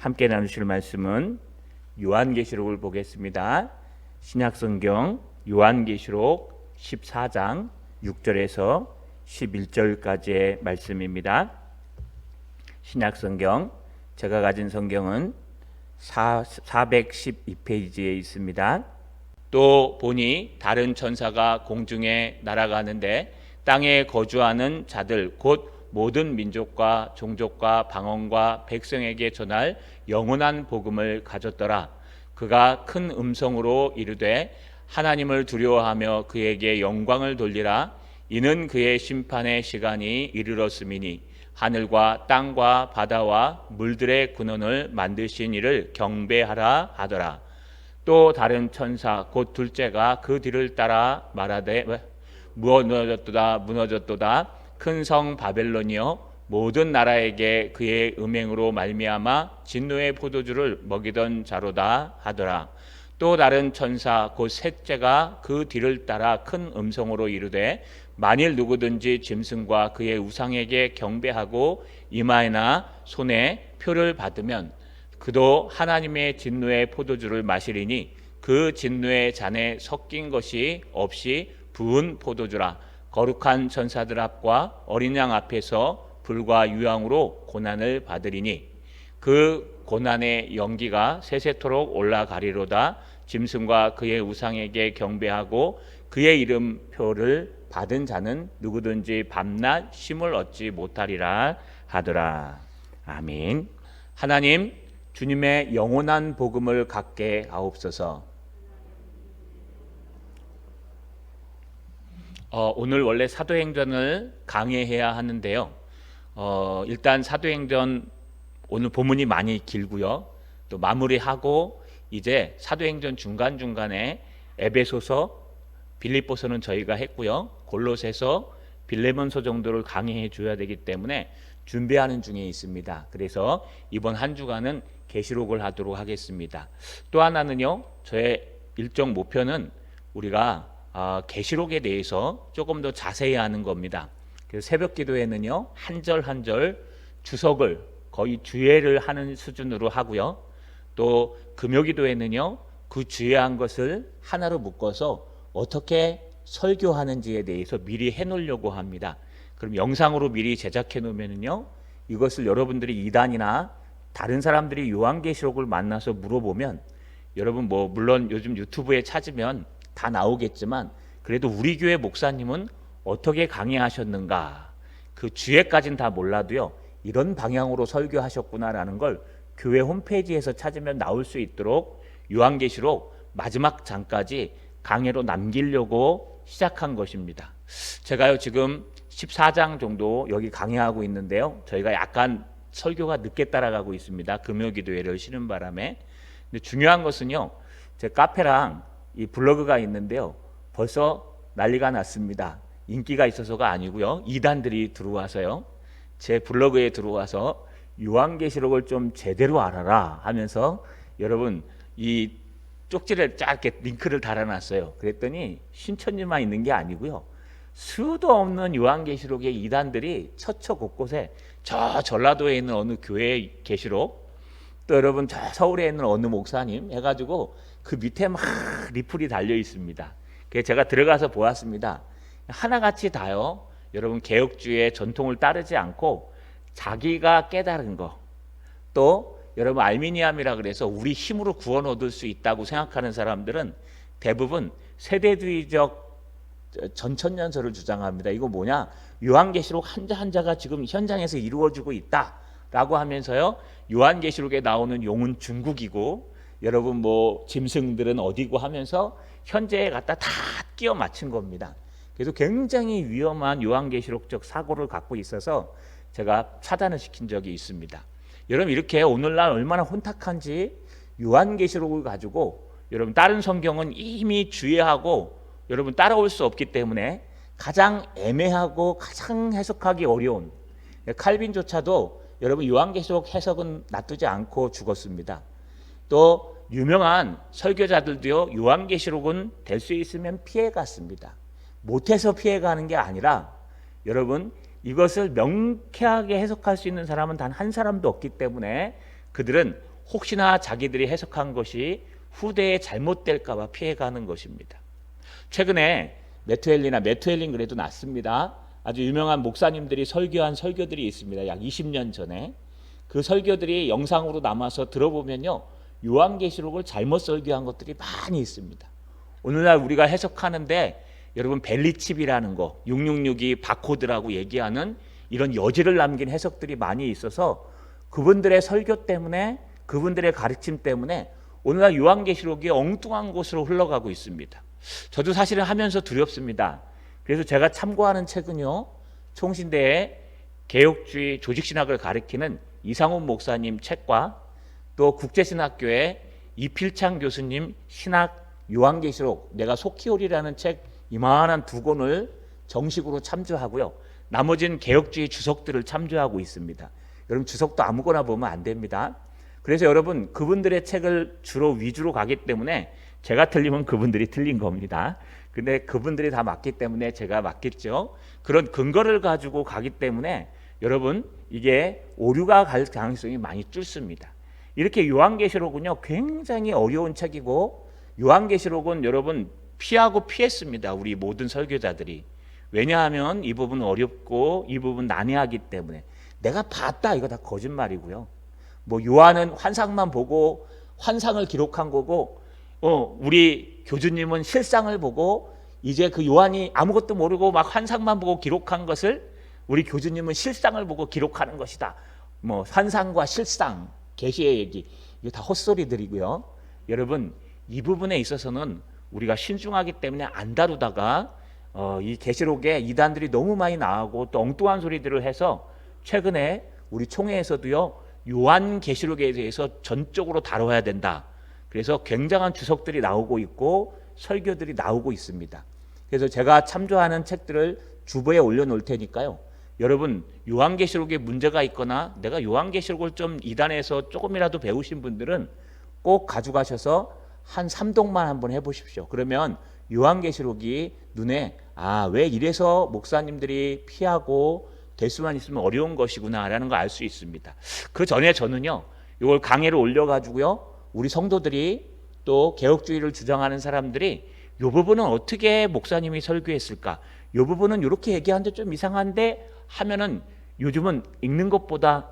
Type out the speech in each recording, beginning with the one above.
함께 나누실 말씀은 요한계시록을 보겠습니다. 신약성경 요한계시록 14장 6절에서 11절까지의 말씀입니다. 신약성경 제가 가진 성경은 412페이지에 있습니다. 또 보니 다른 천사가 공중에 날아가는데 땅에 거주하는 자들 곧 모든 민족과 종족과 방언과 백성에게 전할 영원한 복음을 가졌더라. 그가 큰 음성으로 이르되 하나님을 두려워하며 그에게 영광을 돌리라. 이는 그의 심판의 시간이 이르렀음이니 하늘과 땅과 바다와 물들의 근원을 만드신 이를 경배하라 하더라. 또 다른 천사 곧 둘째가 그 뒤를 따라 말하되 무너졌도다 큰 성 바벨론이여 모든 나라에게 그의 음행으로 말미암아 진노의 포도주를 먹이던 자로다 하더라. 또 다른 천사 곧 셋째가 그 뒤를 따라 큰 음성으로 이르되 만일 누구든지 짐승과 그의 우상에게 경배하고 이마에나 손에 표를 받으면 그도 하나님의 진노의 포도주를 마시리니 그 진노의 잔에 섞인 것이 없이 부은 포도주라. 거룩한 천사들 앞과 어린 양 앞에서 불과 유황으로 고난을 받으리니 그 고난의 연기가 세세토록 올라가리로다. 짐승과 그의 우상에게 경배하고 그의 이름표를 받은 자는 누구든지 밤낮 쉼을 얻지 못하리라 하더라. 아멘. 하나님, 주님의 영원한 복음을 갖게 하옵소서. 오늘 원래 사도행전을 강해해야 하는데요. 일단 사도행전 오늘 본문이 많이 길고요. 또 마무리하고 이제 사도행전 중간중간에 에베소서, 빌립보서는 저희가 했고요. 골로새서, 빌레몬서 정도를 강해해 줘야 되기 때문에 준비하는 중에 있습니다. 그래서 이번 한 주간은 계시록을 하도록 하겠습니다. 또 하나는요, 저의 일정 목표는 우리가 계시록에 대해서 조금 더 자세히 하는 겁니다. 그래서 새벽 기도에는요, 한 절 한 절 주석을 거의 주예를 하는 수준으로 하고요. 또 금요 기도에는요, 그 주예한 것을 하나로 묶어서 어떻게 설교하는지에 대해서 미리 해놓으려고 합니다. 그럼 영상으로 미리 제작해 놓으면요, 이것을 여러분들이 이단이나 다른 사람들이 요한계시록을 만나서 물어보면 여러분 물론 요즘 유튜브에 찾으면 다 나오겠지만 그래도 우리 교회 목사님은 어떻게 강의하셨는가, 그 주예까지는 다 몰라도요, 이런 방향으로 설교하셨구나라는 걸 교회 홈페이지에서 찾으면 나올 수 있도록 요한계시록 마지막 장까지 강해로 남기려고 시작한 것입니다. 제가요 지금 14장 정도 여기 강의하고 있는데요, 저희가 약간 설교가 늦게 따라가고 있습니다. 금요기도회를 쉬는 바람에. 근데 중요한 것은요, 제 카페랑 이 블로그가 있는데요, 벌써 난리가 났습니다. 인기가 있어서가 아니고요, 이단들이 들어와서요, 제 블로그에 들어와서 요한계시록을 좀 제대로 알아라 하면서 여러분 이 쪽지를 짧게 링크를 달아놨어요. 그랬더니 신천지만 있는 게 아니고요, 수도 없는 요한계시록의 이단들이 처처 곳곳에 저 전라도에 있는 어느 교회 계시록, 또 여러분 저 서울에 있는 어느 목사님 해가지고 그 밑에 막 리플이 달려 있습니다. 그래서 제가 들어가서 보았습니다. 하나같이 다요, 여러분 개혁주의 전통을 따르지 않고 자기가 깨달은 거, 또 여러분 알미니암이라 그래서 우리 힘으로 구원 얻을 수 있다고 생각하는 사람들은 대부분 세대주의적 전천년설을 주장합니다. 이거 뭐냐, 요한계시록 한자 한자가 지금 현장에서 이루어지고 있다라고 하면서요, 요한계시록에 나오는 용은 중국이고 여러분 짐승들은 어디고 하면서 현재에 갖다 다 끼워 맞춘 겁니다. 그래서 굉장히 위험한 요한계시록적 사고를 갖고 있어서 제가 차단을 시킨 적이 있습니다. 여러분 이렇게 오늘날 얼마나 혼탁한지, 요한계시록을 가지고 여러분 다른 성경은 이미 주의하고 여러분 따라올 수 없기 때문에 가장 애매하고 가장 해석하기 어려운, 칼빈조차도 여러분 요한계시록 해석은 놔두지 않고 죽었습니다. 또 유명한 설교자들도요, 요한계시록은 될 수 있으면 피해갔습니다. 못해서 피해가는 게 아니라 여러분 이것을 명쾌하게 해석할 수 있는 사람은 단 한 사람도 없기 때문에 그들은 혹시나 자기들이 해석한 것이 후대에 잘못될까 봐 피해가는 것입니다. 최근에 메투엘린 그래도 낫습니다. 아주 유명한 목사님들이 설교한 설교들이 있습니다. 약 20년 전에. 그 설교들이 영상으로 남아서 들어보면요, 요한계시록을 잘못 설교한 것들이 많이 있습니다. 오늘날 우리가 해석하는데 여러분 벨리칩이라는 거, 666이 바코드라고 얘기하는 이런 여지를 남긴 해석들이 많이 있어서 그분들의 설교 때문에, 그분들의 가르침 때문에 오늘날 요한계시록이 엉뚱한 곳으로 흘러가고 있습니다. 저도 사실은 하면서 두렵습니다. 그래서 제가 참고하는 책은요, 총신대의 개혁주의 조직신학을 가리키는 이상훈 목사님 책과 또 국제신학교의 이필창 교수님 신학 요한계시록 내가 속히 오리라는 책 이만한 두 권을 정식으로 참조하고요, 나머지는 개혁주의 주석들을 참조하고 있습니다. 여러분 주석도 아무거나 보면 안 됩니다. 그래서 여러분 그분들의 책을 주로 위주로 가기 때문에 제가 틀리면 그분들이 틀린 겁니다. 근데 그분들이 다 맞기 때문에 제가 맞겠죠. 그런 근거를 가지고 가기 때문에 여러분 이게 오류가 갈 가능성이 많이 줄습니다. 이렇게 요한계시록은요 굉장히 어려운 책이고, 요한계시록은 여러분 피하고 피했습니다. 우리 모든 설교자들이. 왜냐하면 이 부분은 어렵고 이 부분 난해하기 때문에. 내가 봤다 이거 다 거짓말이고요. 뭐 요한은 환상만 보고 환상을 기록한 거고, 우리 교주님은 실상을 보고, 이제 그 요한이 아무것도 모르고 막 환상만 보고 기록한 것을 우리 교주님은 실상을 보고 기록하는 것이다. 뭐 환상과 실상, 계시의 얘기, 이거 다 헛소리들이고요. 여러분 이 부분에 있어서는 우리가 신중하기 때문에 안 다루다가 이 계시록에 이단들이 너무 많이 나오고 또 엉뚱한 소리들을 해서 최근에 우리 총회에서도요 요한계시록에 대해서 전적으로 다뤄야 된다. 그래서 굉장한 주석들이 나오고 있고 설교들이 나오고 있습니다. 그래서 제가 참조하는 책들을 주보에 올려놓을 테니까요, 여러분 요한계시록에 문제가 있거나 내가 요한계시록을 좀 이단에서 조금이라도 배우신 분들은 꼭 가져가셔서 한 3독만 한번 해보십시오. 그러면 요한계시록이 눈에 왜 이래서 목사님들이 피하고 될 수만 있으면 어려운 것이구나 라는 걸 알 수 있습니다. 그 전에 저는요 이걸 강의를 올려가지고요, 우리 성도들이 또 개혁주의를 주장하는 사람들이 이 부분은 어떻게 목사님이 설교했을까, 이 부분은 이렇게 얘기하는데 좀 이상한데 하면은 요즘은 읽는 것보다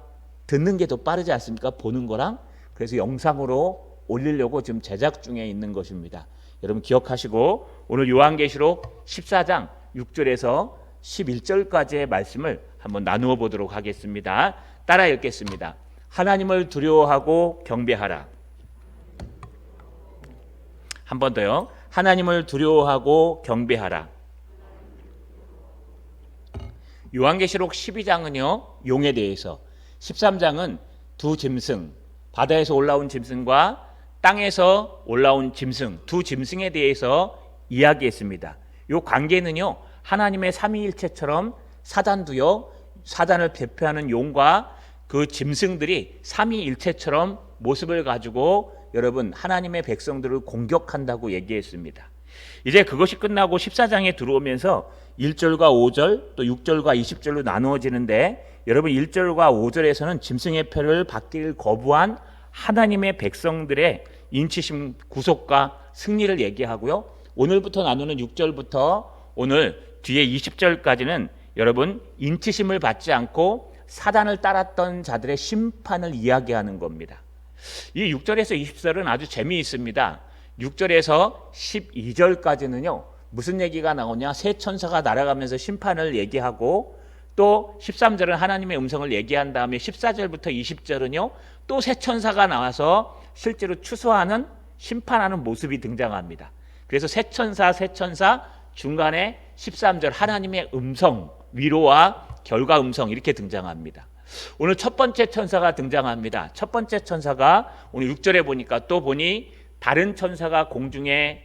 듣는 게 더 빠르지 않습니까? 보는 거랑. 그래서 영상으로 올리려고 지금 제작 중에 있는 것입니다. 여러분 기억하시고 오늘 요한계시록 14장 6절에서 11절까지의 말씀을 한번 나누어 보도록 하겠습니다. 따라 읽겠습니다. 하나님을 두려워하고 경배하라. 한 번 더요. 하나님을 두려워하고 경배하라. 요한계시록 12장은요 용에 대해서, 13장은 두 짐승, 바다에서 올라온 짐승과 땅에서 올라온 짐승, 두 짐승에 대해서 이야기했습니다. 이 관계는요 하나님의 삼위일체처럼 사단도요, 사단을 대표하는 용과 그 짐승들이 삼위일체처럼 모습을 가지고 여러분 하나님의 백성들을 공격한다고 얘기했습니다. 이제 그것이 끝나고 14장에 들어오면서 1절과 5절 또 6절과 20절로 나누어지는데, 여러분 1절과 5절에서는 짐승의 표를 받기를 거부한 하나님의 백성들의 인치심, 구속과 승리를 얘기하고요, 오늘부터 나누는 6절부터 오늘 뒤에 20절까지는 여러분 인치심을 받지 않고 사단을 따랐던 자들의 심판을 이야기하는 겁니다. 이 6절에서 20절은 아주 재미있습니다. 6절에서 12절까지는요 무슨 얘기가 나오냐, 새 천사가 날아가면서 심판을 얘기하고, 또 13절은 하나님의 음성을 얘기한 다음에 14절부터 20절은요 또 새 천사가 나와서 실제로 추수하는, 심판하는 모습이 등장합니다. 그래서 새 천사 중간에 13절 하나님의 음성, 위로와 결과 음성 이렇게 등장합니다. 오늘 첫 번째 천사가 등장합니다. 첫 번째 천사가 오늘 6절에 보니까 또 보니 다른 천사가 공중에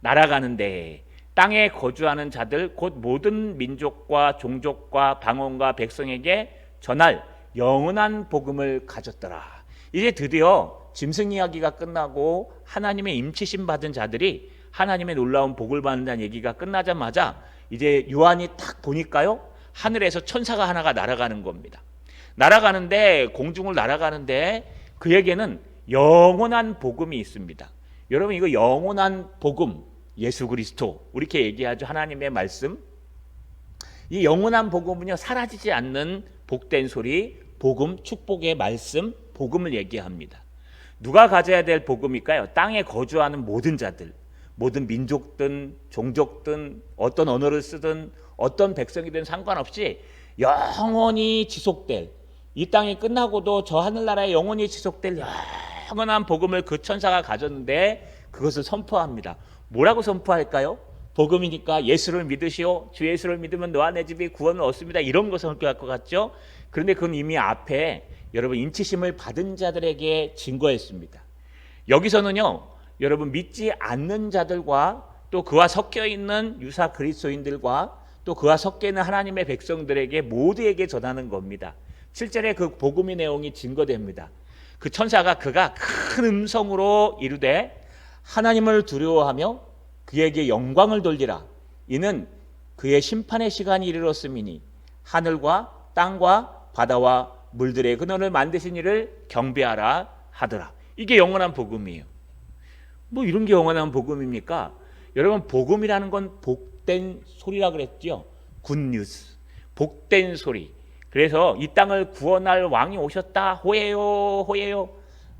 날아가는데 땅에 거주하는 자들 곧 모든 민족과 종족과 방언과 백성에게 전할 영원한 복음을 가졌더라. 이제 드디어 짐승 이야기가 끝나고 하나님의 임치심 받은 자들이 하나님의 놀라운 복을 받는다는 얘기가 끝나자마자 이제 요한이 딱 보니까요 하늘에서 천사가 하나가 날아가는 겁니다. 날아가는데, 공중을 날아가는데 그에게는 영원한 복음이 있습니다. 여러분, 이거 영원한 복음, 예수 그리스도, 이렇게 얘기하죠. 하나님의 말씀. 이 영원한 복음은요, 사라지지 않는 복된 소리, 복음, 축복의 말씀, 복음을 얘기합니다. 누가 가져야 될 복음일까요? 땅에 거주하는 모든 자들, 모든 민족든 종족든 어떤 언어를 쓰든 어떤 백성이든 상관없이 영원히 지속될, 이 땅이 끝나고도 저 하늘나라에 영원히 지속될 영원한 복음을 그 천사가 가졌는데 그것을 선포합니다. 뭐라고 선포할까요? 복음이니까 예수를 믿으시오. 주 예수를 믿으면 너와 내 집이 구원을 얻습니다. 이런 것을 선포할 것 같죠? 그런데 그건 이미 앞에 여러분 인치심을 받은 자들에게 증거했습니다. 여기서는요, 여러분 믿지 않는 자들과 또 그와 섞여 있는 유사 그리스도인들과 또 그와 섞여 있는 하나님의 백성들에게 모두에게 전하는 겁니다. 7절에 그 복음의 내용이 증거됩니다. 그 천사가 그가 큰 음성으로 이르되 하나님을 두려워하며 그에게 영광을 돌리라. 이는 그의 심판의 시간이 이르렀음이니 하늘과 땅과 바다와 물들의 근원을 만드신 이를 경배하라 하더라. 이게 영원한 복음이에요. 뭐 이런 게 영원한 복음입니까? 여러분, 복음이라는 건 복된 소리라 그랬죠. 굿뉴스, 복된 소리. 그래서 이 땅을 구원할 왕이 오셨다, 호예요, 호예요.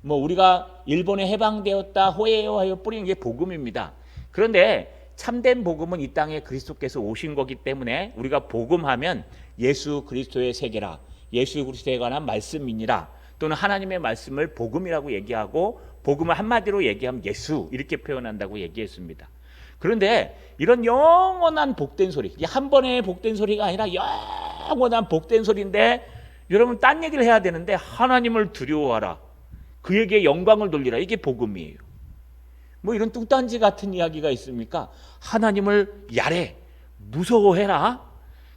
뭐 우리가 일본에 해방되었다, 호예요 하여 뿌리는 게 복음입니다. 그런데 참된 복음은 이 땅에 그리스도께서 오신 거기 때문에 우리가 복음하면 예수 그리스도의 세계라, 예수 그리스도에 관한 말씀이니라, 또는 하나님의 말씀을 복음이라고 얘기하고 복음을 한마디로 얘기하면 예수 이렇게 표현한다고 얘기했습니다. 그런데 이런 영원한 복된 소리, 이게 한 번의 복된 소리가 아니라 영원한 복된 소리인데, 여러분 딴 얘기를 해야 되는데 하나님을 두려워하라, 그에게 영광을 돌리라, 이게 복음이에요. 뭐 이런 뚱딴지 같은 이야기가 있습니까? 하나님을 야래, 무서워해라,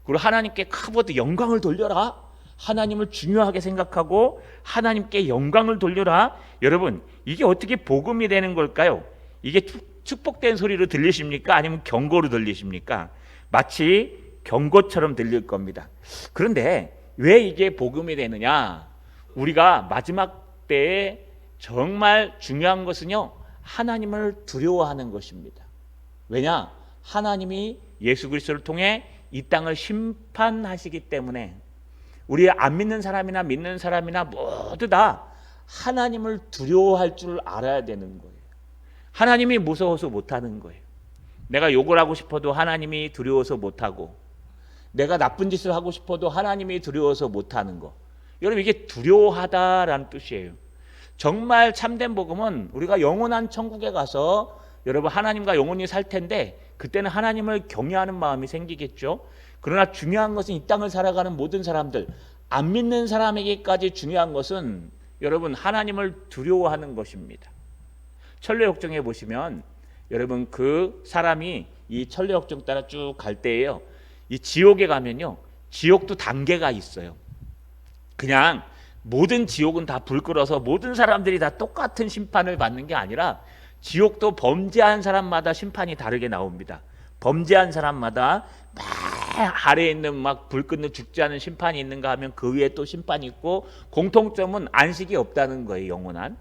그리고 하나님께 크보드 영광을 돌려라, 하나님을 중요하게 생각하고 하나님께 영광을 돌려라. 여러분, 이게 어떻게 복음이 되는 걸까요? 이게 축복된 소리로 들리십니까? 아니면 경고로 들리십니까? 마치 경고처럼 들릴 겁니다. 그런데 왜 이게 복음이 되느냐? 우리가 마지막 때에 정말 중요한 것은요, 하나님을 두려워하는 것입니다. 왜냐? 하나님이 예수 그리스도를 통해 이 땅을 심판하시기 때문에 우리 안 믿는 사람이나 믿는 사람이나 모두 다 하나님을 두려워할 줄 알아야 되는 거예요. 하나님이 무서워서 못하는 거예요. 내가 욕을 하고 싶어도 하나님이 두려워서 못하고, 내가 나쁜 짓을 하고 싶어도 하나님이 두려워서 못하는 거. 여러분, 이게 두려워하다라는 뜻이에요. 정말 참된 복음은 우리가 영원한 천국에 가서 여러분 하나님과 영원히 살 텐데 그때는 하나님을 경외하는 마음이 생기겠죠. 그러나 중요한 것은 이 땅을 살아가는 모든 사람들, 안 믿는 사람에게까지 중요한 것은 여러분 하나님을 두려워하는 것입니다. 천리역정에 보시면 여러분 그 사람이 이 천리역정 따라 쭉 갈 때에요, 이 지옥에 가면요, 지옥도 단계가 있어요. 그냥 모든 지옥은 다 불 끌어서 모든 사람들이 다 똑같은 심판을 받는 게 아니라 지옥도 범죄한 사람마다 심판이 다르게 나옵니다. 범죄한 사람마다 막 아래에 있는 막 불 끄는 죽지 않은 심판이 있는가 하면 그 위에 또 심판이 있고, 공통점은 안식이 없다는 거예요. 영원한.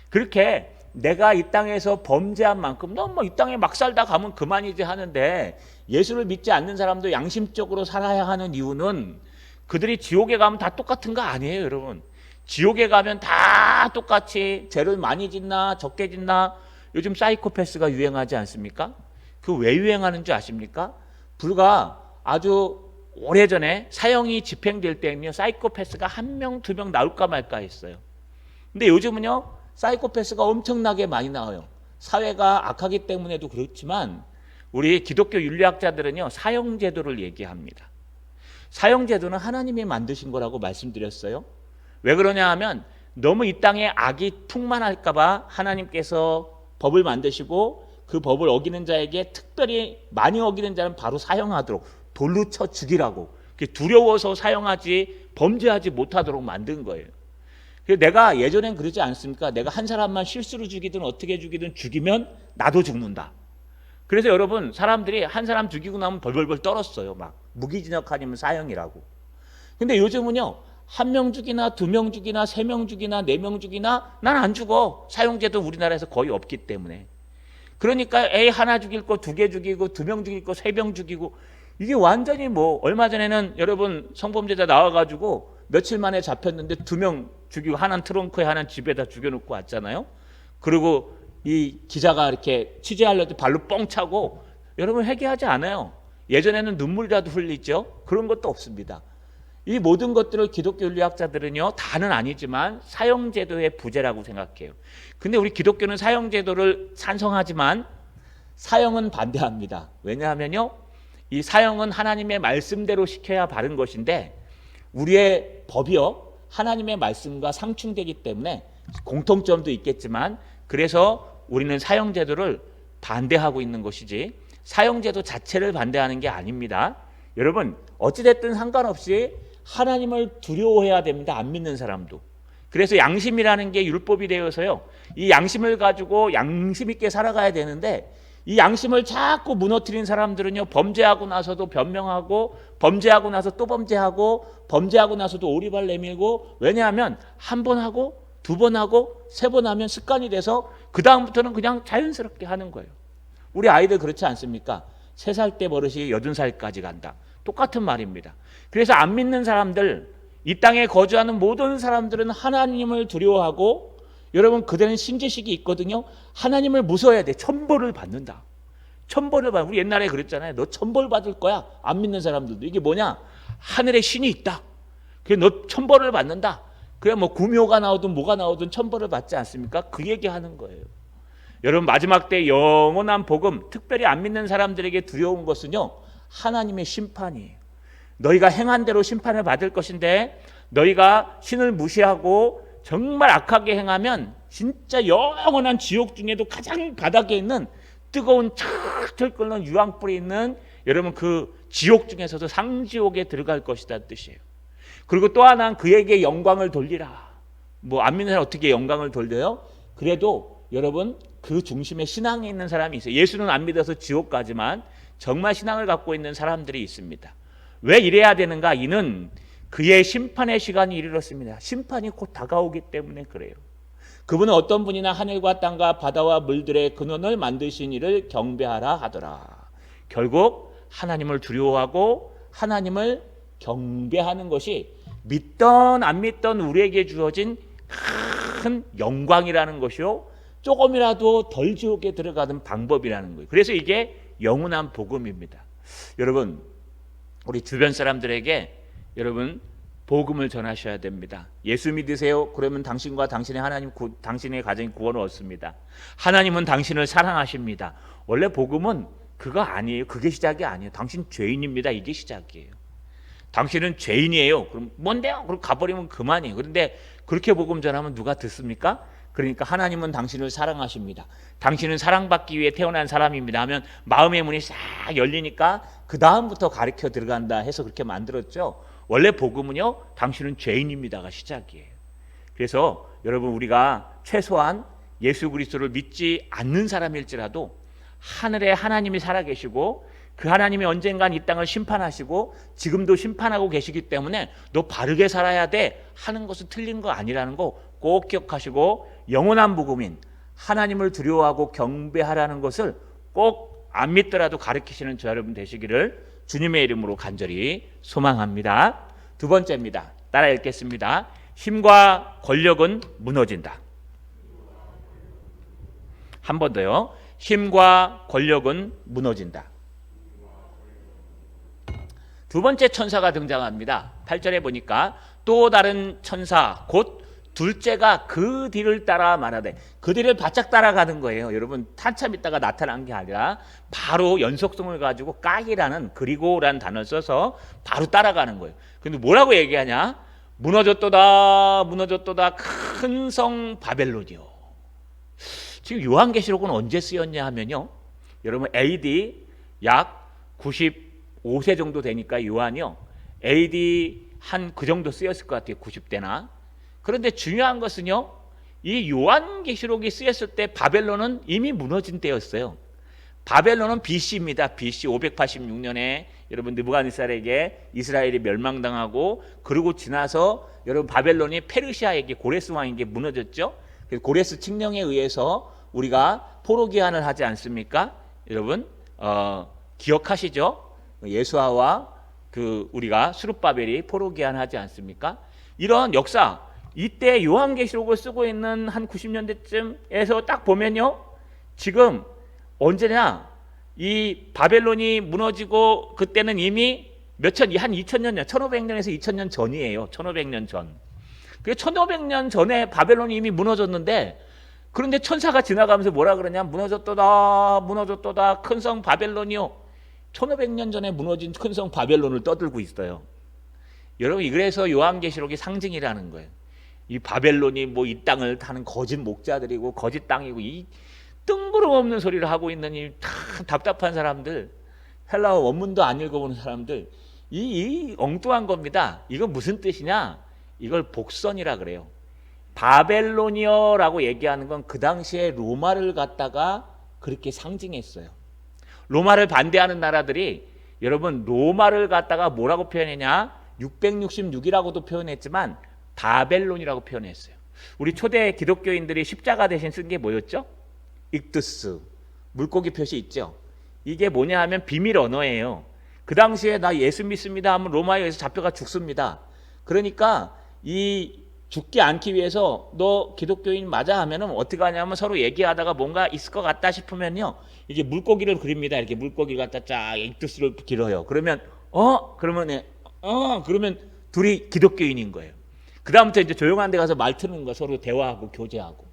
그렇게 내가 이 땅에서 범죄한 만큼 너 뭐 이 땅에 막 살다 가면 그만이지 하는데, 예수를 믿지 않는 사람도 양심적으로 살아야 하는 이유는 그들이 지옥에 가면 다 똑같은 거 아니에요. 여러분, 지옥에 가면 다 똑같이 죄를 많이 짓나 적게 짓나, 요즘 사이코패스가 유행하지 않습니까? 그 왜 유행하는 줄 아십니까? 불과 아주 오래전에 사형이 집행될 때는요, 사이코패스가 1명, 2명 나올까 말까 했어요. 근데 요즘은요, 사이코패스가 엄청나게 많이 나와요. 사회가 악하기 때문에도 그렇지만 우리 기독교 윤리학자들은요, 사형제도를 얘기합니다. 사형제도는 하나님이 만드신 거라고 말씀드렸어요. 왜 그러냐 하면 너무 이 땅에 악이 풍만할까 봐 하나님께서 법을 만드시고 그 법을 어기는 자에게 특별히 많이 어기는 자는 바로 사형하도록, 돌로 쳐 죽이라고, 두려워서 사형하지 범죄하지 못하도록 만든 거예요. 내가 예전엔 그러지 않습니까? 내가 한 사람만 실수로 죽이든 어떻게 죽이든 죽이면 나도 죽는다. 그래서 여러분, 사람들이 한 사람 죽이고 나면 벌벌벌 떨었어요. 막 무기징역 아니면 사형이라고. 근데 요즘은요, 한 명 죽이나 2명 죽이나 3명 죽이나 4명 죽이나 난 안 죽어. 사형제도 우리나라에서 거의 없기 때문에. 그러니까 애 하나 죽일 거 2개 죽이고 2명 죽일 거 3명 죽이고 이게 완전히 뭐 얼마 전에는 여러분 성범죄자 나와가지고 며칠 만에 잡혔는데 2명 죽이고 하나는 트렁크에 하나는 집에다 죽여놓고 왔잖아요. 그리고 이 기자가 이렇게 취재하려고 발로 뻥 차고 여러분 회개하지 않아요. 예전에는 눈물이라도 흘리죠. 그런 것도 없습니다. 이 모든 것들을 기독교 윤리학자들은요 다는 아니지만 사형제도의 부재라고 생각해요. 근데 우리 기독교는 사형제도를 찬성하지만 사형은 반대합니다. 왜냐하면요 이 사형은 하나님의 말씀대로 시켜야 바른 것인데 우리의 법이요 하나님의 말씀과 상충되기 때문에 공통점도 있겠지만 그래서 우리는 사형제도를 반대하고 있는 것이지 사형제도 자체를 반대하는 게 아닙니다. 여러분 어찌됐든 상관없이 하나님을 두려워해야 됩니다. 안 믿는 사람도. 그래서 양심이라는 게 율법이 되어서요 이 양심을 가지고 양심 있게 살아가야 되는데 이 양심을 자꾸 무너뜨린 사람들은요 범죄하고 나서도 변명하고 범죄하고 나서 또 범죄하고 범죄하고 나서도 오리발 내밀고 왜냐하면 한 번 하고 2번 하고 3번 하면 습관이 돼서 그 다음부터는 그냥 자연스럽게 하는 거예요. 우리 아이들 그렇지 않습니까? 3살 때 버릇이 80살까지 간다. 똑같은 말입니다. 그래서 안 믿는 사람들 이 땅에 거주하는 모든 사람들은 하나님을 두려워하고 여러분 그들은 신지식이 있거든요. 하나님을 무서워해야 돼. 천벌을 받는다. 천벌을 받. 우리 옛날에 그랬잖아요. 너 천벌 받을 거야. 안 믿는 사람들도 이게 뭐냐? 하늘에 신이 있다. 그래 너 천벌을 받는다. 그래 뭐 구묘가 나오든 뭐가 나오든 천벌을 받지 않습니까? 그 얘기하는 거예요. 여러분 마지막 때 영원한 복음, 특별히 안 믿는 사람들에게 두려운 것은요 하나님의 심판이에요. 너희가 행한 대로 심판을 받을 것인데 너희가 신을 무시하고 정말 악하게 행하면 진짜 영원한 지옥 중에도 가장 바닥에 있는 뜨거운 철철 끓는 유황불이 있는 여러분 그 지옥 중에서도 상지옥에 들어갈 것이다 뜻이에요. 그리고 또 하나는 그에게 영광을 돌리라. 뭐 안 믿는 사람 어떻게 영광을 돌려요? 그래도 여러분 그 중심에 신앙이 있는 사람이 있어요. 예수는 안 믿어서 지옥 가지만 정말 신앙을 갖고 있는 사람들이 있습니다. 왜 이래야 되는가? 이는 그의 심판의 시간이 이르렀습니다. 심판이 곧 다가오기 때문에 그래요. 그분은 어떤 분이나 하늘과 땅과 바다와 물들의 근원을 만드신 이를 경배하라 하더라. 결국 하나님을 두려워하고 하나님을 경배하는 것이 믿던 안 믿던 우리에게 주어진 큰 영광이라는 것이요 조금이라도 덜 지옥에 들어가는 방법이라는 거예요. 그래서 이게 영원한 복음입니다. 여러분 우리 주변 사람들에게 여러분 복음을 전하셔야 됩니다. 예수 믿으세요. 그러면 당신과 당신의 하나님, 당신의 가정이 구원을 얻습니다. 하나님은 당신을 사랑하십니다. 원래 복음은 그거 아니에요. 그게 시작이 아니에요. 당신 죄인입니다. 이게 시작이에요. 당신은 죄인이에요. 그럼 뭔데요? 그럼 가버리면 그만이에요. 그런데 그렇게 복음 전하면 누가 듣습니까? 그러니까 하나님은 당신을 사랑하십니다. 당신은 사랑받기 위해 태어난 사람입니다 하면 마음의 문이 싹 열리니까 그 다음부터 가르쳐 들어간다 해서 그렇게 만들었죠. 원래 복음은요 당신은 죄인입니다가 시작이에요. 그래서 여러분 우리가 최소한 예수 그리스도를 믿지 않는 사람일지라도 하늘에 하나님이 살아계시고 그 하나님이 언젠간 이 땅을 심판하시고 지금도 심판하고 계시기 때문에 너 바르게 살아야 돼 하는 것은 틀린 거 아니라는 거 꼭 기억하시고 영원한 복음인 하나님을 두려워하고 경배하라는 것을 꼭 안 믿더라도 가르치시는 저 여러분 되시기를 주님의 이름으로 간절히 소망합니다. 2번째입니다. 따라 읽겠습니다. 힘과 권력은 무너진다. 한 번 더요. 힘과 권력은 무너진다. 2번째 천사가 등장합니다. 8절에 보니까 또 다른 천사 곧 둘째가 그 뒤를 따라 말하되 그 뒤를 바짝 따라가는 거예요. 여러분 한참 있다가 나타난 게 아니라 바로 연속성을 가지고 까기라는 그리고라는 단어를 써서 바로 따라가는 거예요. 근데 뭐라고 얘기하냐? 무너졌도다 무너졌도다 큰 성 바벨론이요. 지금 요한계시록은 언제 쓰였냐 하면요. 여러분 AD 약 95세 정도 되니까 요한이요. AD 한 그 정도 쓰였을 것 같아요. 90대나. 그런데 중요한 것은요. 이 요한계시록이 쓰였을 때 바벨론은 이미 무너진 때였어요. 바벨론은 BC입니다. BC 586년에 여러분 느부갓네살에게 이스라엘이 멸망당하고, 그리고 지나서 여러분 바벨론이 페르시아에게, 고레스 왕에게 무너졌죠. 그래서 고레스 칙령에 의해서 우리가 포로기한을 하지 않습니까? 여러분 기억하시죠? 예수아와 우리가 수룹바벨이 포로기한하지 않습니까? 이런 역사, 이때 요한계시록을 쓰고 있는 한 90년대쯤에서 딱 보면요, 지금 언제냐, 이 바벨론이 무너지고 그때는 이미 한 2000년, 1500년에서 2000년 전이에요. 1500년 전. 그 1500년 전에 바벨론이 이미 무너졌는데, 그런데 천사가 지나가면서 뭐라 그러냐, 무너졌도다 무너졌도다 큰 성 바벨론이요. 1500년 전에 무너진 큰 성 바벨론을 떠들고 있어요. 여러분, 그래서 요한계시록이 상징이라는 거예요. 이 바벨론이 뭐 이 땅을 타는 거짓 목자들이고 거짓 땅이고, 이 뜬구름없는 소리를 하고 있는 이 답답한 사람들, 헬라어 원문도 안 읽어보는 사람들, 이 엉뚱한 겁니다. 이건 무슨 뜻이냐? 이걸 복선이라 그래요. 바벨로니어라고 얘기하는 건 그 당시에 로마를 갖다가 그렇게 상징했어요. 로마를 반대하는 나라들이 여러분 로마를 갖다가 뭐라고 표현했냐? 666이라고도 표현했지만 바벨론이라고 표현했어요. 우리 초대 기독교인들이 십자가 대신 쓴 게 뭐였죠? 익두스, 물고기 표시 있죠. 이게 뭐냐 하면 비밀 언어예요. 그 당시에 나 예수 믿습니다 하면 로마에 의해서 잡혀가 죽습니다. 그러니까 이 죽지 않기 위해서 너 기독교인 맞아 하면은 어떻게 하냐면 서로 얘기하다가 뭔가 있을 것 같다 싶으면요, 이제 물고기를 그립니다. 이렇게 물고기를 갖다 쫙 익두스를 길어요. 그러면 그러면 둘이 기독교인인 거예요. 그 다음부터 이제 조용한 데 가서 말 트는 거, 서로 대화하고 교제하고.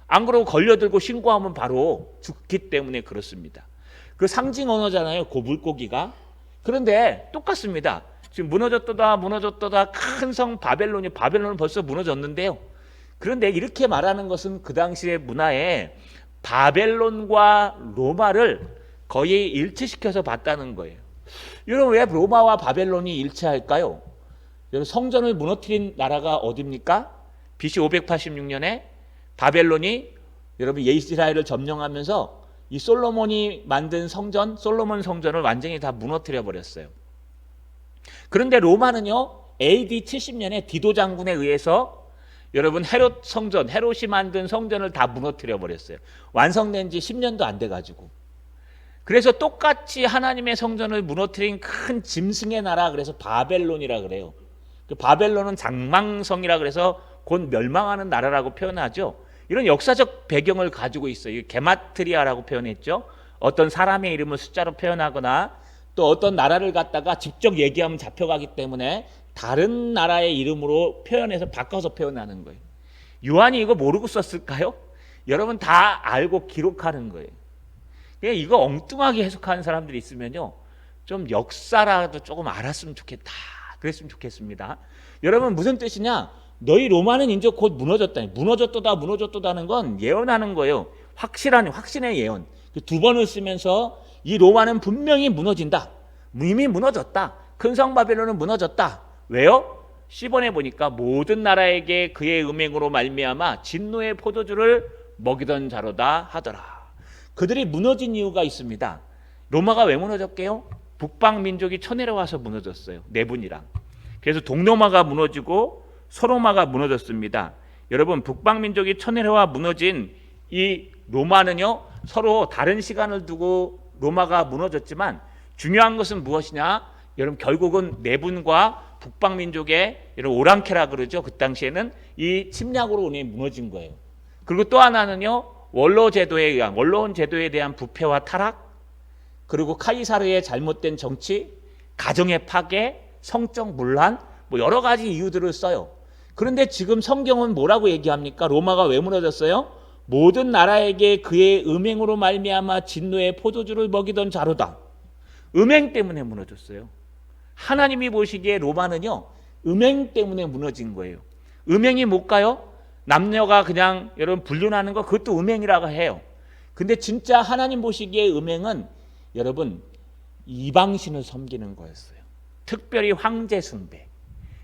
안 그러고 걸려들고 신고하면 바로 죽기 때문에 그렇습니다. 그 상징 언어잖아요, 그 물고기가. 그런데 똑같습니다. 지금 무너졌도다 큰 성 바벨론은 벌써 무너졌는데요. 그런데 이렇게 말하는 것은 그 당시의 문화에 바벨론과 로마를 거의 일치시켜서 봤다는 거예요. 여러분, 왜 로마와 바벨론이 일치할까요? 여러분, 성전을 무너뜨린 나라가 어디입니까? BC 586년에 바벨론이 여러분 이스라엘을 점령하면서 이 솔로몬이 만든 성전, 솔로몬 성전을 완전히 다 무너뜨려 버렸어요. 그런데 로마는요, AD 70년에 디도 장군에 의해서 여러분 헤롯이 만든 성전을 다 무너뜨려 버렸어요. 완성된 지 10년도 안 돼 가지고. 그래서 똑같이 하나님의 성전을 무너뜨린 큰 짐승의 나라, 그래서 바벨론이라 그래요. 그 바벨론은 장망성이라 그래서 곧 멸망하는 나라라고 표현하죠. 이런 역사적 배경을 가지고 있어요. 게마트리아라고 표현했죠. 어떤 사람의 이름을 숫자로 표현하거나 또 어떤 나라를 갖다가 직접 얘기하면 잡혀가기 때문에 다른 나라의 이름으로 표현해서 바꿔서 표현하는 거예요. 요한이 이거 모르고 썼을까요? 여러분 다 알고 기록하는 거예요. 이거 엉뚱하게 해석하는 사람들이 있으면요, 좀 역사라도 조금 알았으면 좋겠다, 그랬으면 좋겠습니다. 여러분, 무슨 뜻이냐? 너희 로마는 이제 곧 무너졌다. 무너졌도다는 건 예언하는 거예요. 확신의 예언. 두 번을 쓰면서 이 로마는 분명히 무너진다. 이미 무너졌다. 큰 성 바벨론은 무너졌다. 왜요? 10번에 보니까 모든 나라에게 그의 음행으로 말미암아 진노의 포도주를 먹이던 자로다 하더라. 그들이 무너진 이유가 있습니다. 로마가 왜 무너졌게요? 북방 민족이 쳐내려와서 무너졌어요. 네분이랑. 그래서 동로마가 무너지고 서로마가 무너졌습니다. 여러분, 북방 민족이 쳐내려와 무너진 이 로마는요, 서로 다른 시간을 두고 로마가 무너졌지만 중요한 것은 무엇이냐? 여러분, 결국은 네분과 북방 민족의 이런 오랑캐라 그러죠. 그 당시에는 이 침략으로 무너진 거예요. 그리고 또 하나는요, 원로원 제도에 대한 부패와 타락, 그리고 카이사르의 잘못된 정치, 가정의 파괴, 성적 문란, 뭐 여러 가지 이유들을 써요. 그런데 지금 성경은 뭐라고 얘기합니까? 로마가 왜 무너졌어요? 모든 나라에게 그의 음행으로 말미암아 진노의 포도주를 먹이던 자로다. 음행 때문에 무너졌어요. 하나님이 보시기에 로마는요, 음행 때문에 무너진 거예요. 음행이 뭘까요? 남녀가 그냥 여러분 불륜하는 거, 그것도 음행이라고 해요. 근데 진짜 하나님 보시기에 음행은 여러분 이방신을 섬기는 거였어요. 특별히 황제 숭배.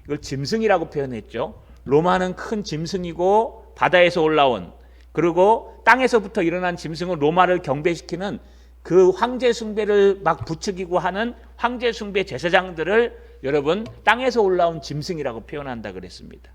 이걸 짐승이라고 표현했죠. 로마는 큰 짐승이고 바다에서 올라온, 그리고 땅에서부터 일어난 짐승은 로마를 경배시키는 그 황제 숭배를 막 부추기고 하는 황제 숭배 제사장들을 여러분 땅에서 올라온 짐승이라고 표현한다 그랬습니다.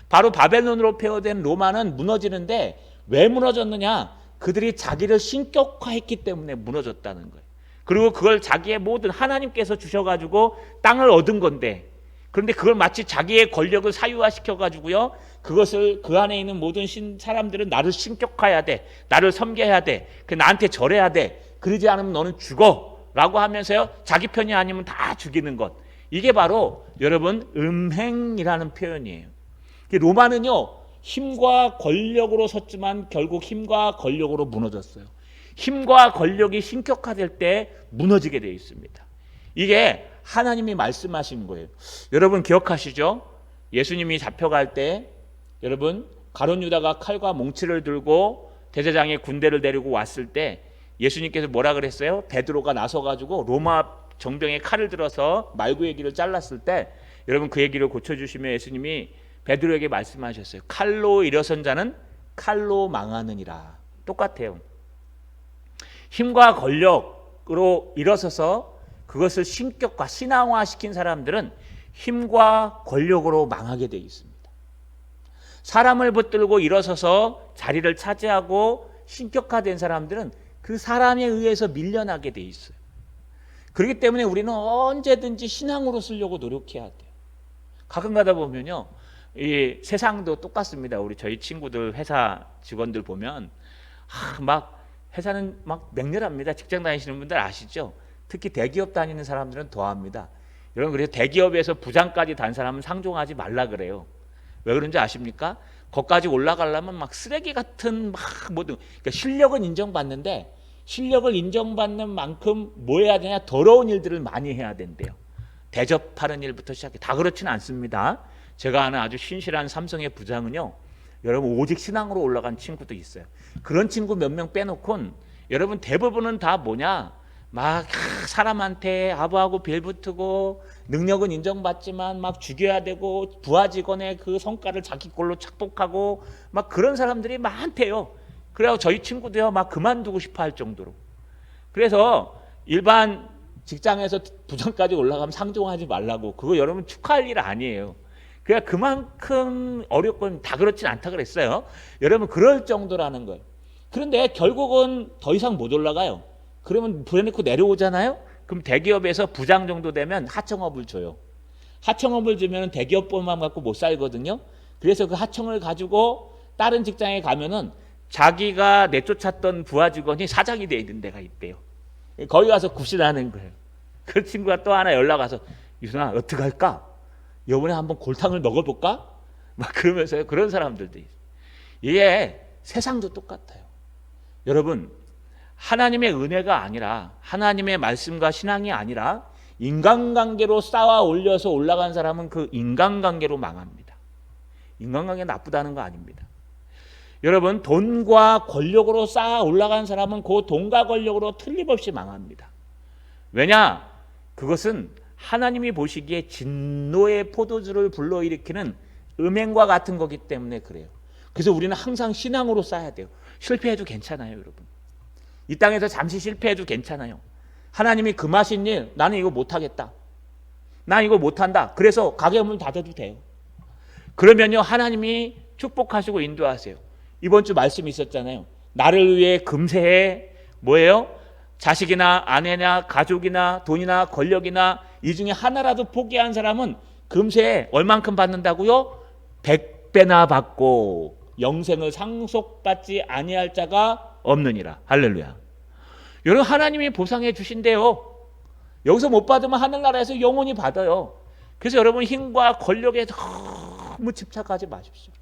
바로 바벨론으로 폐허된 로마는 무너지는데 왜 무너졌느냐? 그들이 자기를 신격화했기 때문에 무너졌다는 거예요. 그리고 그걸 자기의 모든 하나님께서 주셔가지고 땅을 얻은 건데, 그런데 그걸 마치 자기의 권력을 사유화시켜가지고요, 그것을 그 안에 있는 모든 사람들은 나를 신격화해야 돼, 나를 섬겨야 돼, 나한테 절해야 돼, 그러지 않으면 너는 죽어 라고 하면서요, 자기 편이 아니면 다 죽이는 것. 이게 바로 여러분 음행이라는 표현이에요. 로마는요, 힘과 권력으로 섰지만 결국 힘과 권력으로 무너졌어요. 힘과 권력이 신격화될 때 무너지게 되어 있습니다. 이게 하나님이 말씀하신 거예요. 여러분 기억하시죠? 예수님이 잡혀갈 때 여러분 가룟 유다가 칼과 몽치를 들고 대제장의 군대를 데리고 왔을 때 예수님께서 뭐라 그랬어요? 베드로가 나서가지고 로마 정병의 칼을 들어서 말구의 귀를 잘랐을 때 여러분 그 얘기를 고쳐주시며 예수님이 베드로에게 말씀하셨어요. 칼로 일어선 자는 칼로 망하느니라. 똑같아요. 힘과 권력으로 일어서서 그것을 신격화, 신앙화시킨 사람들은 힘과 권력으로 망하게 되어 있습니다. 사람을 붙들고 일어서서 자리를 차지하고 신격화된 사람들은 그 사람에 의해서 밀려나게 되어 있어요. 그렇기 때문에 우리는 언제든지 신앙으로 쓰려고 노력해야 돼요. 가끔 가다 보면요, 이 세상도 똑같습니다. 우리 저희 친구들 회사 직원들 보면 막 회사는 막 맹렬합니다. 직장 다니시는 분들 아시죠? 특히 대기업 다니는 사람들은 더합니다. 여러분 그래서 대기업에서 부장까지 단 사람은 상종하지 말라 그래요. 왜 그런지 아십니까? 거기까지 올라가려면 막 쓰레기 같은 막 모든, 그러니까 실력은 인정받는데 실력을 인정받는 만큼 뭐 해야 되냐? 더러운 일들을 많이 해야 된대요. 대접하는 일부터 시작해. 다 그렇지는 않습니다. 제가 아는 아주 신실한 삼성의 부장은요, 여러분 오직 신앙으로 올라간 친구도 있어요. 그런 친구 몇 명 빼놓곤 여러분 대부분은 다 뭐냐? 막 사람한테 아부하고 빌붙고 능력은 인정받지만 막 죽여야 되고 부하 직원의 그 성과를 자기 걸로 착복하고 막 그런 사람들이 많대요. 그래서 저희 친구도요 막 그만두고 싶어 할 정도로. 그래서 일반 직장에서 부장까지 올라가면 상종하지 말라고. 그거 여러분 축하할 일 아니에요. 그러니까 그만큼 어렵건 다 그렇진 않다 그랬어요. 여러분 그럴 정도라는 거예요. 그런데 결국은 더 이상 못 올라가요. 그러면 불해놓고 내려오잖아요. 그럼 대기업에서 부장 정도 되면 하청업을 줘요. 하청업을 주면 대기업법만 갖고 못 살거든요. 그래서 그 하청을 가지고 다른 직장에 가면은 자기가 내쫓았던 부하 직원이 사장이 돼 있는 데가 있대요. 거기 가서 굽신하는 거예요. 그 친구가 또 하나 연락 와서 유순아 어떡할까? 이번에 한번 골탕을 먹어볼까? 막 그러면서요. 그런 사람들도 있어요. 이게 세상도 똑같아요. 여러분 하나님의 은혜가 아니라 하나님의 말씀과 신앙이 아니라 인간관계로 쌓아 올려서 올라간 사람은 그 인간관계로 망합니다. 인간관계 나쁘다는 거 아닙니다. 여러분 돈과 권력으로 쌓아 올라간 사람은 그 돈과 권력으로 틀림없이 망합니다. 왜냐? 그것은 하나님이 보시기에 진노의 포도주를 불러일으키는 음행과 같은 거기 때문에 그래요. 그래서 우리는 항상 신앙으로 쌓아야 돼요. 실패해도 괜찮아요, 여러분. 이 땅에서 잠시 실패해도 괜찮아요. 하나님이 금하신 일, 나는 이거 못하겠다. 난 이거 못한다. 그래서 가게 문 닫아도 돼요. 그러면요, 하나님이 축복하시고 인도하세요. 이번 주 말씀이 있었잖아요. 나를 위해 금세에 뭐예요? 자식이나 아내나 가족이나 돈이나 권력이나 이 중에 하나라도 포기한 사람은 금세에 얼만큼 받는다고요? 100배나 받고 영생을 상속받지 아니할 자가 없느니라. 할렐루야. 여러분 하나님이 보상해 주신대요. 여기서 못 받으면 하늘나라에서 영원히 받아요. 그래서 여러분 힘과 권력에 너무 집착하지 마십시오.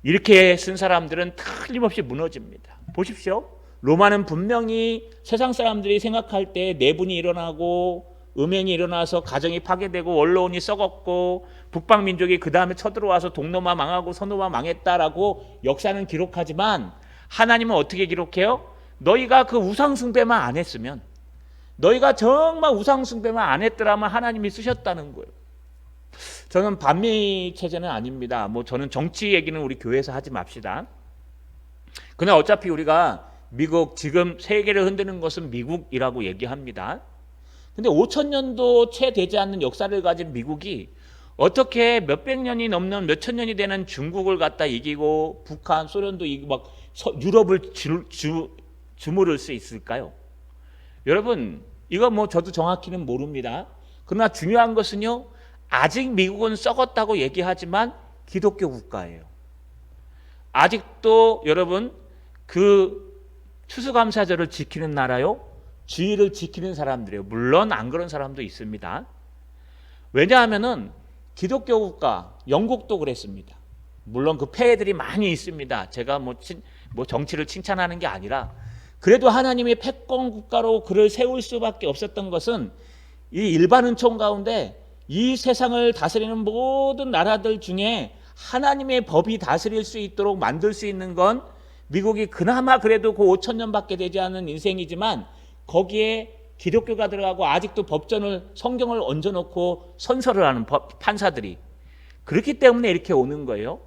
이렇게 쓴 사람들은 틀림없이 무너집니다. 보십시오. 로마는 분명히 세상 사람들이 생각할 때 내분이 일어나고 음행이 일어나서 가정이 파괴되고 언론이 썩었고 북방민족이 그 다음에 쳐들어와서 동로마 망하고 서로마 망했다라고 역사는 기록하지만 하나님은 어떻게 기록해요? 너희가 그 우상숭배만 안 했으면, 너희가 정말 우상숭배만 안 했더라면 하나님이 쓰셨다는 거예요. 저는 반미 체제는 아닙니다. 저는 정치 얘기는 우리 교회에서 하지 맙시다. 그러나 어차피 우리가 미국 지금 세계를 흔드는 것은 미국이라고 얘기합니다. 근데 5,000년도 채 되지 않는 역사를 가진 미국이 어떻게 몇백 년이 넘는 몇천 년이 되는 중국을 갖다 이기고 북한, 소련도 이기고 막 유럽을 주무를 수 있을까요? 여러분, 이거 뭐 저도 정확히는 모릅니다. 그러나 중요한 것은요, 아직 미국은 썩었다고 얘기하지만 기독교 국가예요. 아직도 여러분 그 추수감사절을 지키는 나라요, 주의를 지키는 사람들이에요. 물론 안 그런 사람도 있습니다. 왜냐하면은 기독교 국가, 영국도 그랬습니다. 물론 그 폐해들이 많이 있습니다. 제가 뭐 정치를 칭찬하는 게 아니라, 그래도 하나님의 패권 국가로 그를 세울 수밖에 없었던 것은 이 일반 은총 가운데 이 세상을 다스리는 모든 나라들 중에 하나님의 법이 다스릴 수 있도록 만들 수 있는 건 미국이 그나마 그래도 그 5,000년밖에 되지 않은 인생이지만 거기에 기독교가 들어가고 아직도 법전을, 성경을 얹어놓고 선서를 하는 판사들이, 그렇기 때문에 이렇게 오는 거예요.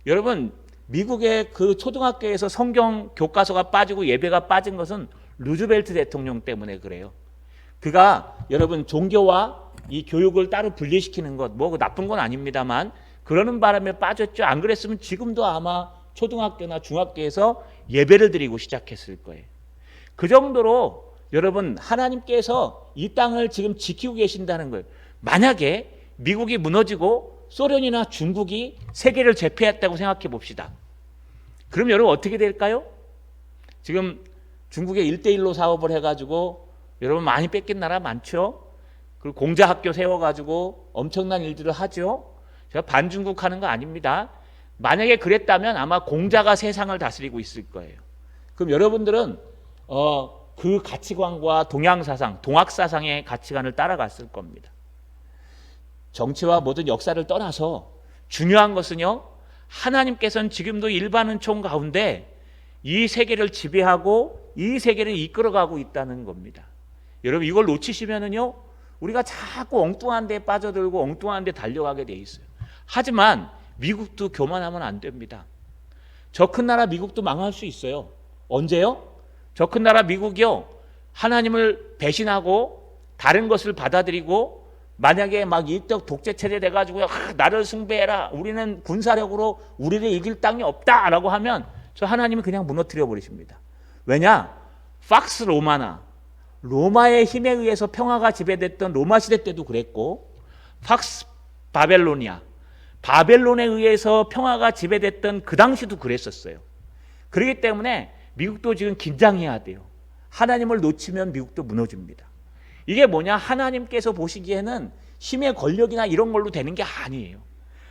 여러분, 미국의 그 초등학교에서 성경 교과서가 빠지고 예배가 빠진 것은 루즈벨트 대통령 때문에 그래요. 그가 여러분 종교와 이 교육을 따로 분리시키는 것, 뭐 나쁜 건 아닙니다만 그러는 바람에 빠졌죠. 안 그랬으면 지금도 아마 초등학교나 중학교에서 예배를 드리고 시작했을 거예요. 그 정도로 여러분 하나님께서 이 땅을 지금 지키고 계신다는 거예요. 만약에 미국이 무너지고 소련이나 중국이 세계를 제패했다고 생각해 봅시다. 그럼 여러분 어떻게 될까요? 지금 중국에 1대1로 사업을 해가지고 여러분 많이 뺏긴 나라 많죠. 그리고 공자학교 세워가지고 엄청난 일들을 하죠. 제가 반중국 하는 거 아닙니다. 만약에 그랬다면 아마 공자가 세상을 다스리고 있을 거예요. 그럼 여러분들은 그 가치관과 동양사상, 동학사상의 가치관을 따라갔을 겁니다. 정치와 모든 역사를 떠나서 중요한 것은요, 하나님께서는 지금도 일반 은총 가운데 이 세계를 지배하고 이 세계를 이끌어가고 있다는 겁니다. 여러분 이걸 놓치시면은요, 우리가 자꾸 엉뚱한 데 빠져들고 엉뚱한 데 달려가게 돼 있어요. 하지만 미국도 교만하면 안 됩니다. 저 큰 나라 미국도 망할 수 있어요. 언제요? 저 큰 나라 미국이요, 하나님을 배신하고 다른 것을 받아들이고 만약에 막 이적 독재 체제 돼가지고 나를 숭배해라, 우리는 군사력으로 우리를 이길 땅이 없다라고 하면 저 하나님은 그냥 무너뜨려 버리십니다. 왜냐? 팍스 로마나 로마의 힘에 의해서 평화가 지배됐던 로마 시대 때도 그랬고, 팍스 바벨로니아 바벨론에 의해서 평화가 지배됐던 그 당시도 그랬었어요. 그렇기 때문에 미국도 지금 긴장해야 돼요. 하나님을 놓치면 미국도 무너집니다. 이게 뭐냐? 하나님께서 보시기에는 힘의 권력이나 이런 걸로 되는 게 아니에요.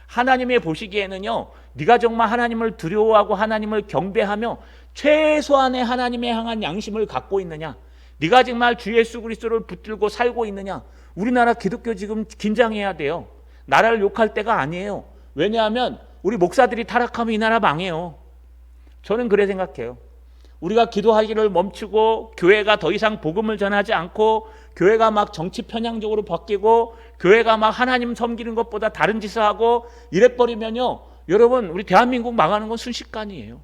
하나님의 보시기에는요, 네가 정말 하나님을 두려워하고 하나님을 경배하며 최소한의 하나님에 향한 양심을 갖고 있느냐, 네가 정말 주 예수 그리스도를 붙들고 살고 있느냐. 우리나라 기독교 지금 긴장해야 돼요. 나라를 욕할 때가 아니에요. 왜냐하면 우리 목사들이 타락하면 이 나라 망해요. 저는 그래 생각해요. 우리가 기도하기를 멈추고 교회가 더 이상 복음을 전하지 않고 교회가 막 정치 편향적으로 바뀌고 교회가 막 하나님 섬기는 것보다 다른 짓을 하고 이래버리면요, 여러분 우리 대한민국 망하는 건 순식간이에요.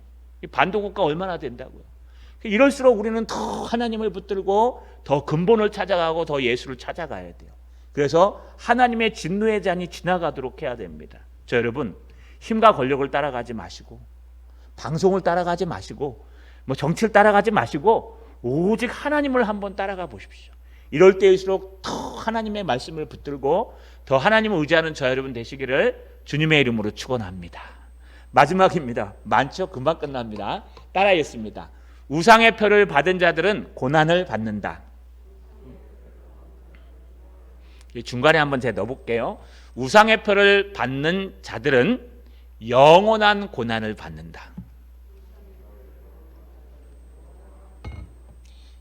반도국가 얼마나 된다고요. 이럴수록 우리는 더 하나님을 붙들고 더 근본을 찾아가고 더 예수를 찾아가야 돼요. 그래서 하나님의 진노의 잔이 지나가도록 해야 됩니다. 저 여러분, 힘과 권력을 따라가지 마시고 방송을 따라가지 마시고 뭐 정치를 따라가지 마시고 오직 하나님을 한번 따라가 보십시오. 이럴 때일수록 더 하나님의 말씀을 붙들고 더 하나님을 의지하는 저 여러분 되시기를 주님의 이름으로 축원합니다. 마지막입니다. 많죠? 금방 끝납니다. 따라하겠습니다. 우상의 표를 받은 자들은 고난을 받는다. 중간에 한번 제가 넣어볼게요. 우상의 표를 받는 자들은 영원한 고난을 받는다.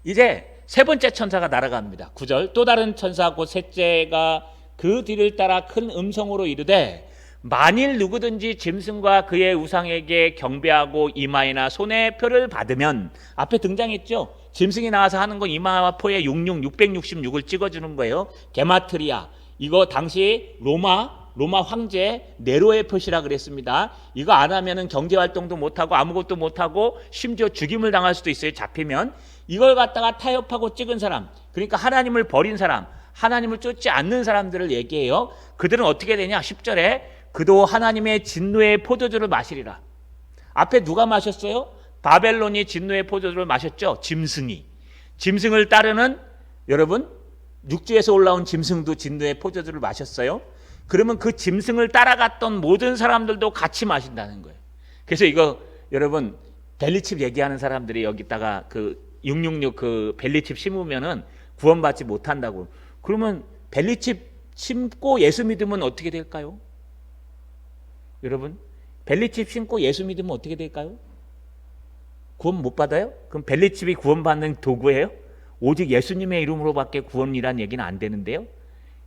이제 세 번째 천사가 날아갑니다. 9절, 또 다른 천사 곧 셋째가 그 뒤를 따라 큰 음성으로 이르되 만일 누구든지 짐승과 그의 우상에게 경배하고 이마이나 손에 표를 받으면, 앞에 등장했죠. 짐승이 나와서 하는 건 이마와 포에 666을 찍어주는 거예요. 게마트리아, 이거 당시 로마 로마 황제 네로의 표시라 그랬습니다. 이거 안 하면은 경제 활동도 못 하고 아무것도 못 하고 심지어 죽임을 당할 수도 있어요. 잡히면. 이걸 갖다가 타협하고 찍은 사람, 그러니까 하나님을 버린 사람, 하나님을 쫓지 않는 사람들을 얘기해요. 그들은 어떻게 되냐? 10절에 그도 하나님의 진노의 포도주를 마시리라. 앞에 누가 마셨어요? 바벨론이 진노의 포도주를 마셨죠. 짐승이. 짐승을 따르는, 여러분, 육지에서 올라온 짐승도 진노의 포도주를 마셨어요. 그러면 그 짐승을 따라갔던 모든 사람들도 같이 마신다는 거예요. 그래서 이거 여러분 벨리칩 얘기하는 사람들이 여기다가 그 666 그 벨리칩 심으면은 구원받지 못한다고. 그러면 벨리칩 심고 예수 믿으면 어떻게 될까요? 여러분, 벨리칩 심고 예수 믿으면 어떻게 될까요? 구원 못 받아요? 그럼 벨리칩이 구원받는 도구예요? 오직 예수님의 이름으로밖에 구원이란 얘기는 안 되는데요.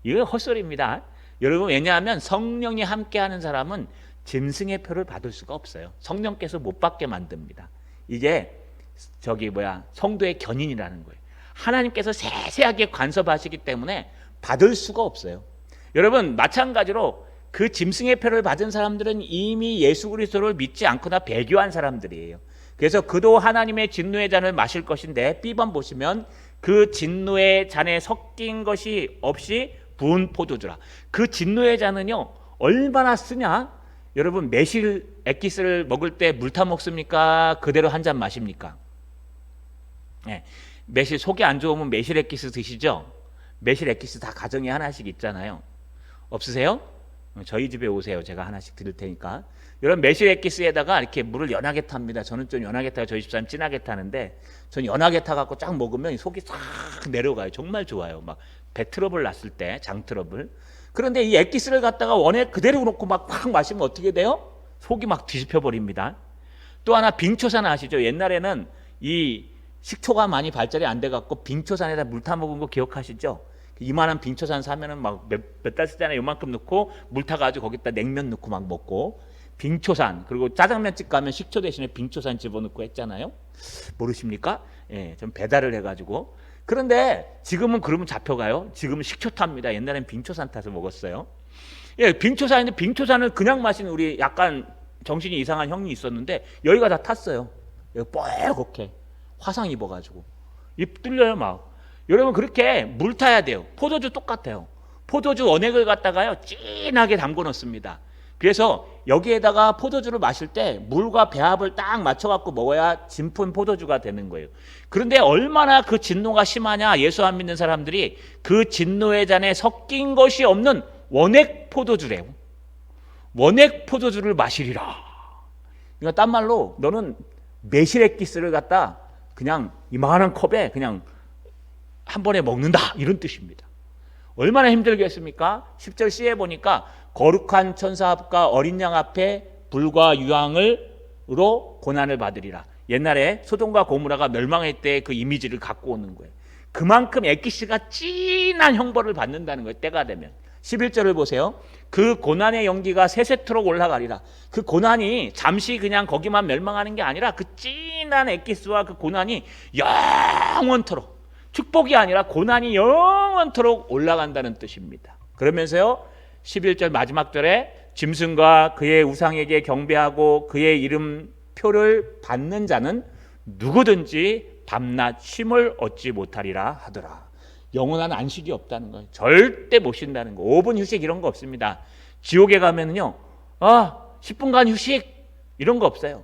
이거 헛소리입니다. 여러분, 왜냐하면 성령이 함께하는 사람은 짐승의 표를 받을 수가 없어요. 성령께서 못 받게 만듭니다. 이게 성도의 견인이라는 거예요. 하나님께서 세세하게 간섭하시기 때문에 받을 수가 없어요. 여러분, 마찬가지로 그 짐승의 표를 받은 사람들은 이미 예수 그리스도를 믿지 않거나 배교한 사람들이에요. 그래서 그도 하나님의 진노의 잔을 마실 것인데, B번 보시면 그 진노의 잔에 섞인 것이 없이 부은 포도주라. 그 진노의 잔은요 얼마나 쓰냐? 여러분, 매실 액기스를 먹을 때 물 타 먹습니까? 그대로 한 잔 마십니까? 네. 매실, 속이 안 좋으면 매실 액기스 드시죠? 매실 액기스 다 가정에 하나씩 있잖아요. 없으세요? 저희 집에 오세요. 제가 하나씩 드릴 테니까. 여러분, 매실 액기스에다가 이렇게 물을 연하게 탑니다. 저는 좀 연하게 타고 저희 집사람 진하게 타는데, 전 연하게 타갖고 쫙 먹으면 속이 싹 내려가요. 정말 좋아요. 막 배 트러블 났을 때, 장 트러블. 그런데 이 액기스를 갖다가 원에 그대로 놓고 막 확 마시면 어떻게 돼요? 속이 막 뒤집혀 버립니다. 또 하나, 빙초산 아시죠? 옛날에는 이 식초가 많이 발달이 안 돼갖고 빙초산에다 물 타 먹은 거 기억하시죠? 이만한 빙초산 사면은 막 몇 달 쓰잖아요. 요만큼 넣고 물 타가지고 거기다 냉면 넣고 막 먹고. 빙초산, 그리고 짜장면집 가면 식초 대신에 빙초산 집어넣고 했잖아요. 모르십니까? 예, 좀 배달을 해가지고. 그런데 지금은 그러면 잡혀가요. 지금은 식초 탑니다. 옛날엔 빙초산 타서 먹었어요. 예, 빙초산인데 빙초산을 그냥 마시는 우리 약간 정신이 이상한 형이 있었는데 여기가 다 탔어요. 여기 뻘겋게 화상 입어가지고 입 뚫려요 막. 여러분, 그렇게 물 타야 돼요. 포도주 똑같아요. 포도주 원액을 갖다가요 진하게 담궈 놓습니다. 그래서 여기에다가 포도주를 마실 때 물과 배합을 딱 맞춰갖고 먹어야 진품 포도주가 되는 거예요. 그런데 얼마나 그 진노가 심하냐? 예수 안 믿는 사람들이 그 진노의 잔에 섞인 것이 없는 원액 포도주래요. 원액 포도주를 마시리라. 그러니까 딴 말로 너는 매실 액기스를 갖다 그냥 이만한 컵에 그냥 한 번에 먹는다, 이런 뜻입니다. 얼마나 힘들겠습니까? 10절 C에 보니까 거룩한 천사 앞과 어린 양 앞에 불과 유황으로 고난을 받으리라. 옛날에 소돔과 고모라가 멸망할 때 그 이미지를 갖고 오는 거예요. 그만큼 액기스가 진한 형벌을 받는다는 거예요. 때가 되면. 11절을 보세요. 그 고난의 연기가 세세토록 올라가리라. 그 고난이 잠시 그냥 거기만 멸망하는 게 아니라 그 진한 액기스와 그 고난이 영원토록, 축복이 아니라 고난이 영원토록 올라간다는 뜻입니다. 그러면서요 11절 마지막 절에 짐승과 그의 우상에게 경배하고 그의 이름표를 받는 자는 누구든지 밤낮 쉼을 얻지 못하리라 하더라. 영원한 안식이 없다는 거예요. 절대 못 쉰다는 거. 5분 휴식 이런 거 없습니다. 지옥에 가면은요 10분간 휴식 이런 거 없어요.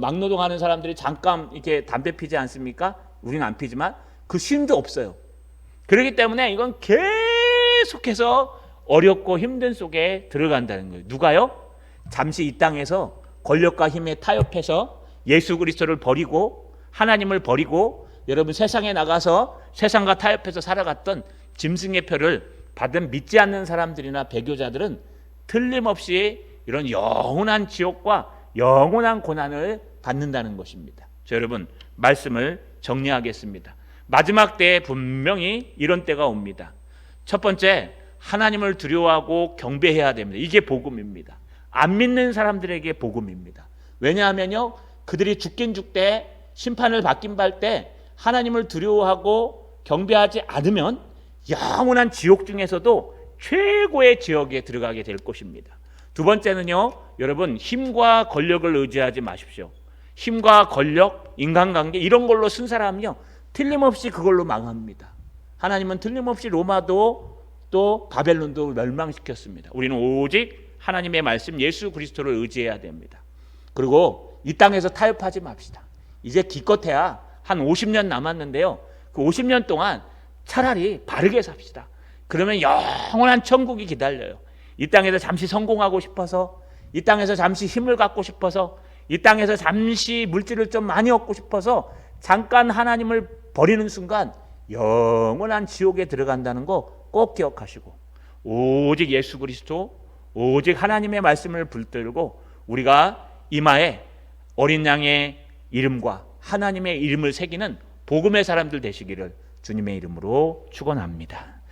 막노동 하는 사람들이 잠깐 이렇게 담배 피지 않습니까? 우리는 안 피지만 그 쉼도 없어요. 그렇기 때문에 이건 계속해서 어렵고 힘든 속에 들어간다는 거예요. 누가요? 잠시 이 땅에서 권력과 힘에 타협해서 예수 그리스도를 버리고 하나님을 버리고 여러분 세상에 나가서 세상과 타협해서 살아갔던 짐승의 표를 받은 믿지 않는 사람들이나 배교자들은 틀림없이 이런 영원한 지옥과 영원한 고난을 받는다는 것입니다. 자, 여러분, 말씀을 정리하겠습니다. 마지막 때에 분명히 이런 때가 옵니다. 첫 번째, 하나님을 두려워하고 경배해야 됩니다. 이게 복음입니다. 안 믿는 사람들에게 복음입니다. 왜냐하면요, 그들이 죽긴 죽되 심판을 받긴 받을 때 하나님을 두려워하고 경배하지 않으면 영원한 지옥 중에서도 최고의 지역에 들어가게 될 것입니다. 두 번째는요, 여러분, 힘과 권력을 의지하지 마십시오. 힘과 권력, 인간관계 이런 걸로 쓴 사람은요, 틀림없이 그걸로 망합니다. 하나님은 틀림없이 로마도 또 바벨론도 멸망시켰습니다. 우리는 오직 하나님의 말씀 예수 그리스도를 의지해야 됩니다. 그리고 이 땅에서 타협하지 맙시다. 이제 기껏해야 한 50년 남았는데요, 그 50년 동안 차라리 바르게 삽시다. 그러면 영원한 천국이 기다려요. 이 땅에서 잠시 성공하고 싶어서, 이 땅에서 잠시 힘을 갖고 싶어서, 이 땅에서 잠시 물질을 좀 많이 얻고 싶어서 잠깐 하나님을 버리는 순간 영원한 지옥에 들어간다는 거 꼭 기억하시고, 오직 예수 그리스도, 오직 하나님의 말씀을 붙들고 우리가 이마에 어린 양의 이름과 하나님의 이름을 새기는 복음의 사람들 되시기를 주님의 이름으로 축원합니다.